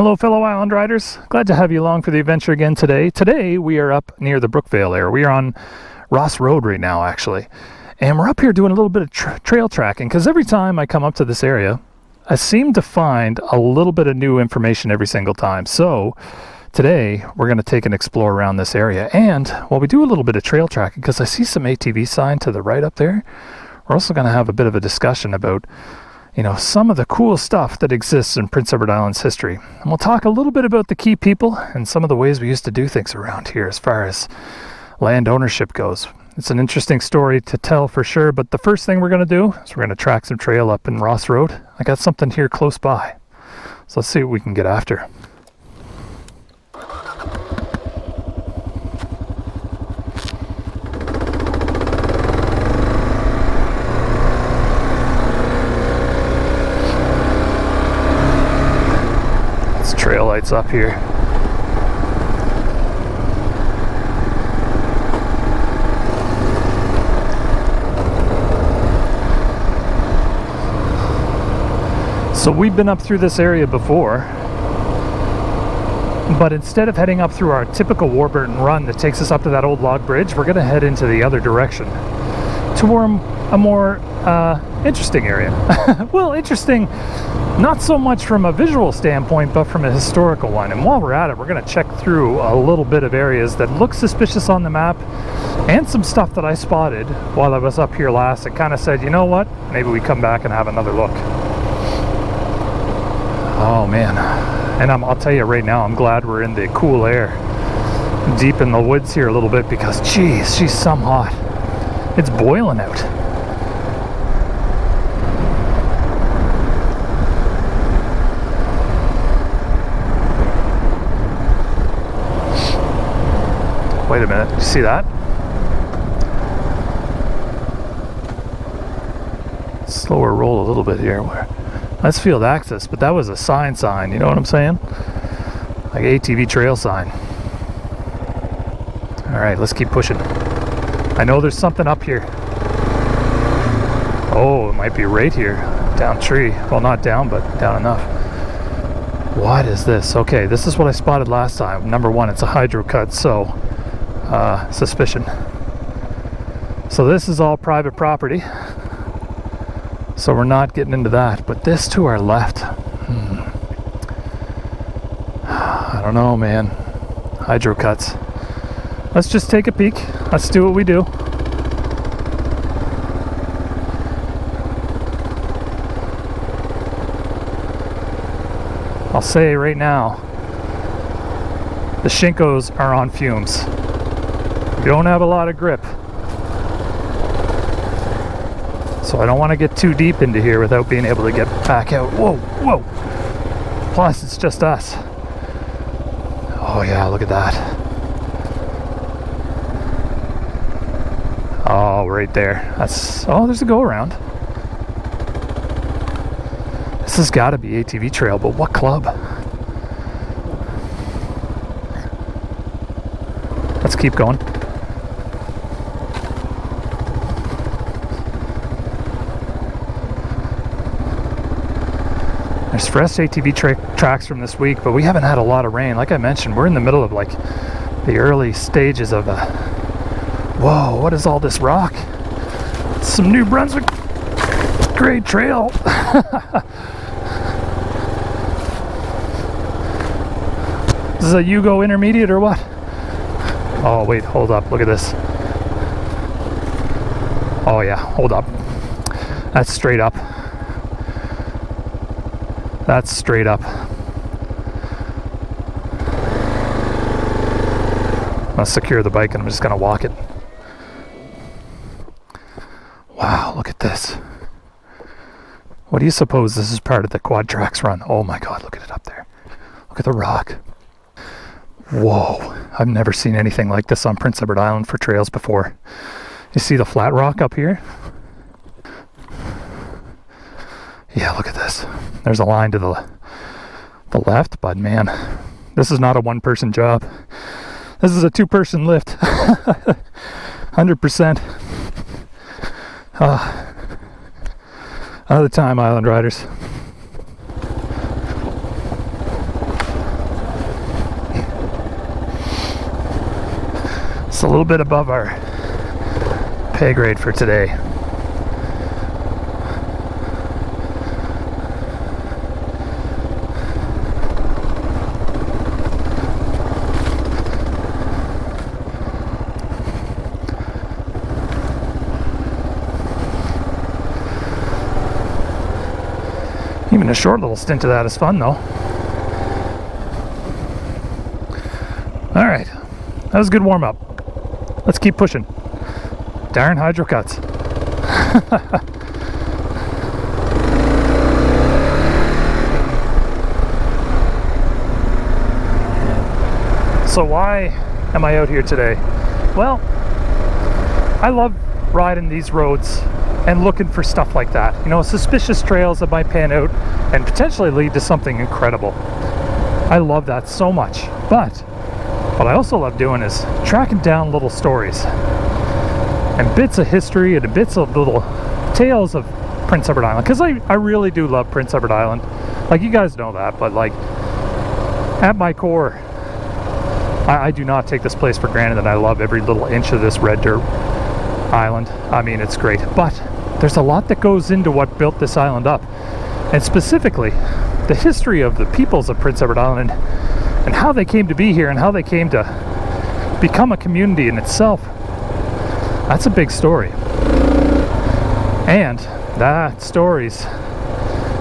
Hello fellow island riders, glad to have you along for the adventure again today. Today we are up near the Brookvale area. We are on Ross Road right now actually. And we're up here doing a little bit of trail tracking because every time I come up to this area, I seem to find a little bit of new information every single time. So today we're going to take an explore around this area. And while we do a little bit of trail tracking, because I see some ATV sign to the right up there, we're also going to have a bit of a discussion about some of the cool stuff that exists in Prince Edward Island's history. And we'll talk a little bit about the key people and some of the ways we used to do things around here as far as land ownership goes. It's an interesting story to tell for sure, but the first thing we're going to do is we're going to track some trail up in Ross Road. I got something here close by, so let's see what we can get after. Trail lights up here. So we've been up through this area before, but instead of heading up through our typical Warburton run that takes us up to that old log bridge, we're going to head into the other direction to a more interesting area. Well, interesting not so much from a visual standpoint, but from a historical one. And while we're at it, we're going to check through a little bit of areas that look suspicious on the map and some stuff that I spotted while I was up here last and kind of said, you know what, maybe we come back and have another look. Oh man, and I'll tell you right now, I'm glad we're in the cool air deep in the woods here a little bit, because geez, she's some hot. It's boiling out. Wait a minute, you see that? Slower roll a little bit here. That's field access, but that was a sign, you know what I'm saying? Like ATV trail sign. Alright, let's keep pushing. I know there's something up here. Oh, it might be right here. Down tree. Well, not down, but down enough. What is this? Okay, this is what I spotted last time. Number one, it's a hydro cut, so suspicion. So this is all private property, so we're not getting into that. But this to our left, I don't know, man. Hydro cuts. Let's just take a peek. Let's do what we do. I'll say right now, the Shinkos are on fumes. You don't have a lot of grip. So I don't want to get too deep into here without being able to get back out. Whoa, whoa. Plus, it's just us. Oh yeah, look at that. Oh, right there. There's a go around. This has got to be ATV trail, but what club? Let's keep going. There's fresh ATV tracks from this week, but we haven't had a lot of rain. Like I mentioned, we're in the middle of like the early stages of whoa, what is all this rock? Some New Brunswick grade trail. This is a Yugo intermediate or what? Oh wait, hold up, look at this. Oh yeah, hold up. That's straight up. That's straight up. I'll secure the bike and I'm just gonna walk it. Wow, look at this. What do you suppose this is part of the Quad Tracks run? Oh my god, look at it up there. Look at the rock. Whoa, I've never seen anything like this on Prince Edward Island for trails before. You see the flat rock up here? Yeah, look at this. There's a line to the left, but man, this is not a one-person job. This is a two-person lift. 100%. Another time, Island Riders. It's a little bit above our pay grade for today. Even a short little stint of that is fun though. Alright, that was a good warm up. Let's keep pushing. Darn hydro cuts. So why am I out here today? Well, I love riding these roads and looking for stuff like that. You know, suspicious trails that might pan out and potentially lead to something incredible. I love that so much. But what I also love doing is tracking down little stories and bits of history and bits of little tales of Prince Edward Island. Because I really do love Prince Edward Island. Like, you guys know that, but like, at my core, I do not take this place for granted, and I love every little inch of this red dirt island. I mean, it's great, but there's a lot that goes into what built this island up, and specifically the history of the peoples of Prince Edward Island and how they came to be here and how they came to become a community in itself. That's a big story, and that story's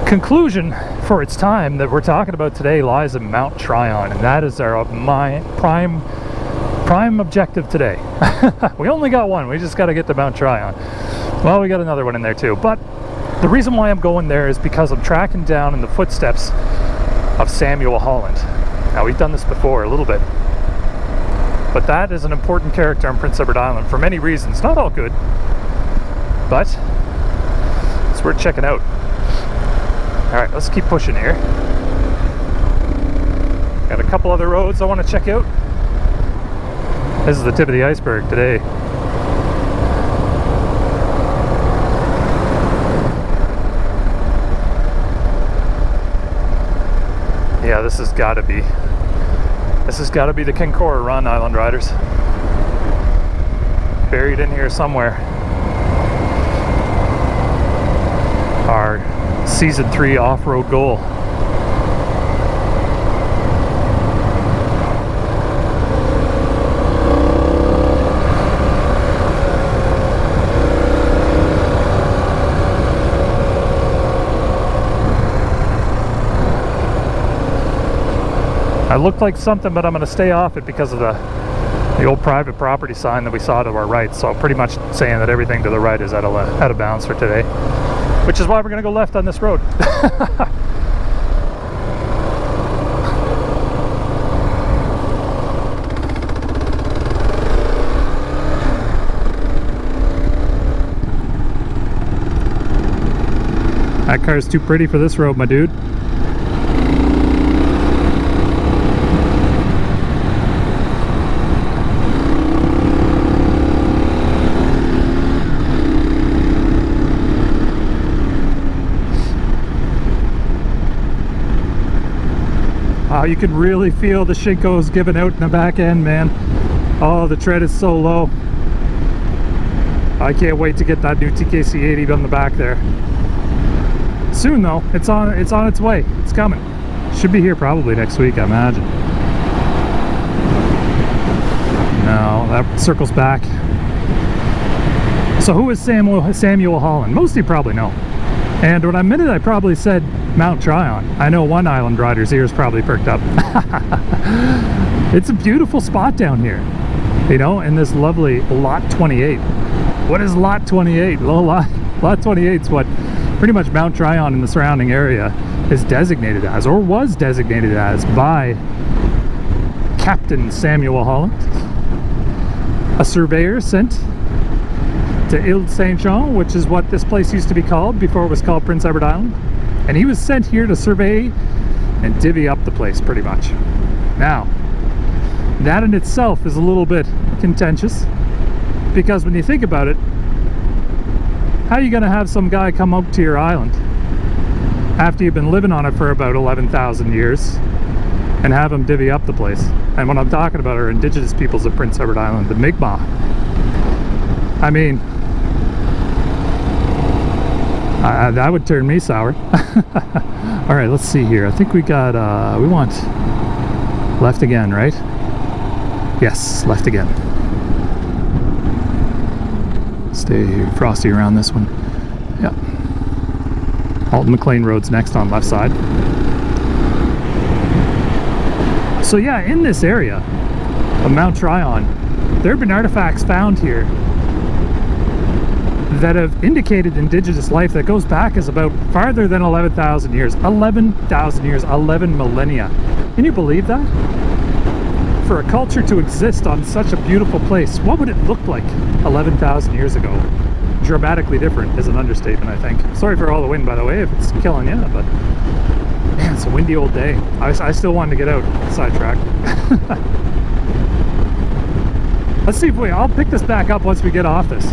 conclusion for its time that we're talking about today lies in Mount Tryon, and that is my prime objective today. We only got one. We just got to get to Mount Tryon. Well, we got another one in there too, but the reason why I'm going there is because I'm tracking down in the footsteps of Samuel Holland. Now, we've done this before a little bit, but that is an important character on Prince Edward Island for many reasons. Not all good, but it's worth checking out. Alright, let's keep pushing here. Got a couple other roads I want to check out. This is the tip of the iceberg today. Yeah, this has got to be the Kincora Run, Island Riders. Buried in here somewhere. Our Season 3 off-road goal. I looked like something, but I'm going to stay off it because of the old private property sign that we saw to our right. So pretty much saying that everything to the right is out of bounds for today. Which is why we're going to go left on this road. That car's too pretty for this road, my dude. Wow, you can really feel the Shinkos giving out in the back end, man. Oh, the tread is so low. I can't wait to get that new TKC 80 on the back there. Soon though, it's on its way. It's coming. Should be here probably next week, I imagine. No, that circles back. So who is Samuel Holland? Most of you probably know. And when I probably said Mount Tryon, I know one Island Rider's ears probably perked up. It's a beautiful spot down here, you know, in this lovely Lot 28. What is Lot 28? Well, Lot 28 is what pretty much Mount Tryon and the surrounding area is designated as, or was designated as, by Captain Samuel Holland, a surveyor sent to Ile Saint-Jean, which is what this place used to be called before it was called Prince Edward Island. And he was sent here to survey and divvy up the place, pretty much. Now, that in itself is a little bit contentious, because when you think about it, how are you going to have some guy come up to your island after you've been living on it for about 11,000 years and have them divvy up the place. And what I'm talking about are indigenous peoples of Prince Edward Island, the Mi'kmaq. I mean, that would turn me sour. All right, let's see here. I think we got, we want left again, right? Yes, left again. Stay frosty around this one. Yeah. Alton McLean Road's next on left side. So yeah, in this area of Mount Tryon, there have been artifacts found here that have indicated indigenous life that goes back as about farther than 11,000 years. 11,000 years, 11 millennia. Can you believe that? For a culture to exist on such a beautiful place, what would it look like 11,000 years ago? Dramatically different is an understatement, I think. Sorry for all the wind, by the way, if it's killing you, but man, it's a windy old day. I still wanted to get out, sidetrack. Let's see if I'll pick this back up once we get off this.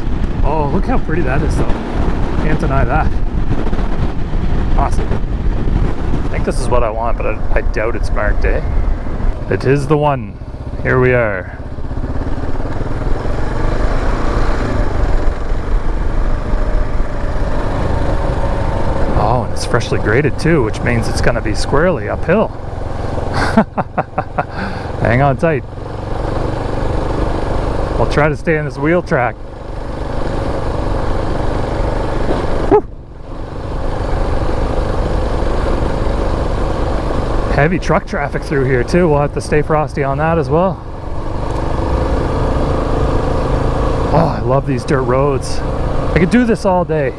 Oh, look how pretty that is though. Can't deny that. Awesome. I think this is what I want, but I doubt it's marked, eh? It is the one. Here we are. Oh, and it's freshly graded too, which means it's going to be squarely uphill. Hang on tight. I'll try to stay on this wheel track. Whew. Heavy truck traffic through here too. We'll have to stay frosty on that as well. Oh, I love these dirt roads. I could do this all day.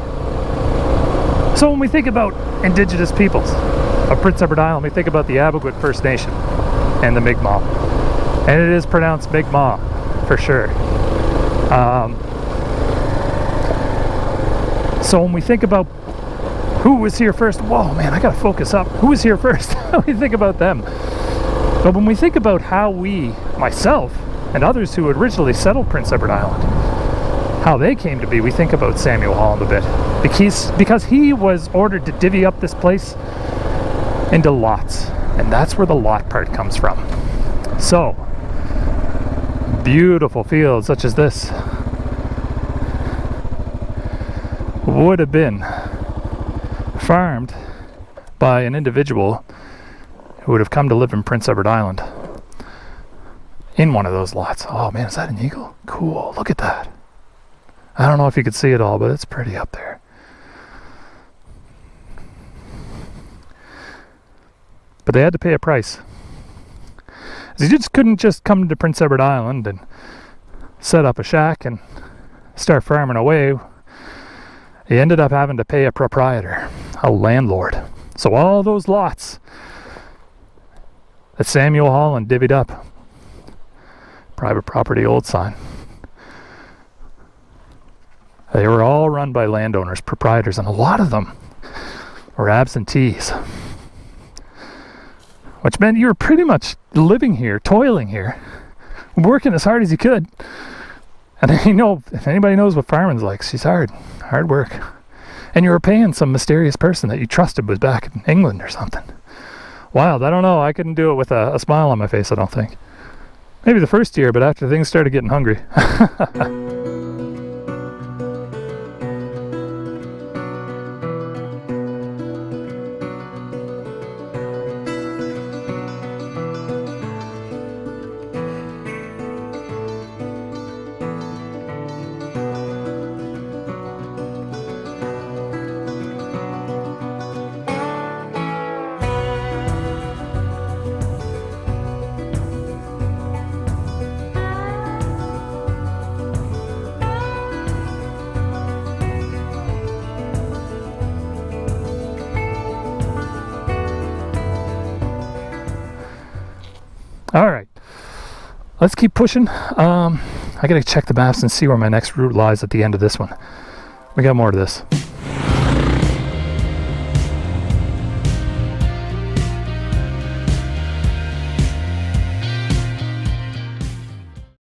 So when we think about indigenous peoples of Prince Edward Island, we think about the Abbotsford First Nation and the Mi'kmaq. And it is pronounced Mi'kmaq for sure. So when we think about who was here first, whoa man, I gotta focus up. Who was here first? We think about them. But when we think about how we, myself, and others who originally settled Prince Edward Island, how they came to be, we think about Samuel Holland a bit. Because he was ordered to divvy up this place into lots. And that's where the lot part comes from. So, beautiful fields such as this would have been farmed by an individual who would have come to live in Prince Edward Island in one of those lots. Oh man, is that an eagle? Cool, look at that. I don't know if you could see it all, but it's pretty up there. But they had to pay a price. You just couldn't just come to Prince Edward Island and set up a shack and start farming away. You ended up having to pay a proprietor, a landlord. So all those lots that Samuel Holland divvied up, private property old sign, they were all run by landowners, proprietors, and a lot of them were absentees. Which meant you were pretty much living here, toiling here, working as hard as you could. And you know, if anybody knows what farming's like, she's hard work. And you were paying some mysterious person that you trusted was back in England or something. Wild, I don't know, I couldn't do it with a smile on my face, I don't think. Maybe the first year, but after things started getting hungry. All right, let's keep pushing. I gotta check the maps and see where my next route lies at the end of this one. We got more to this.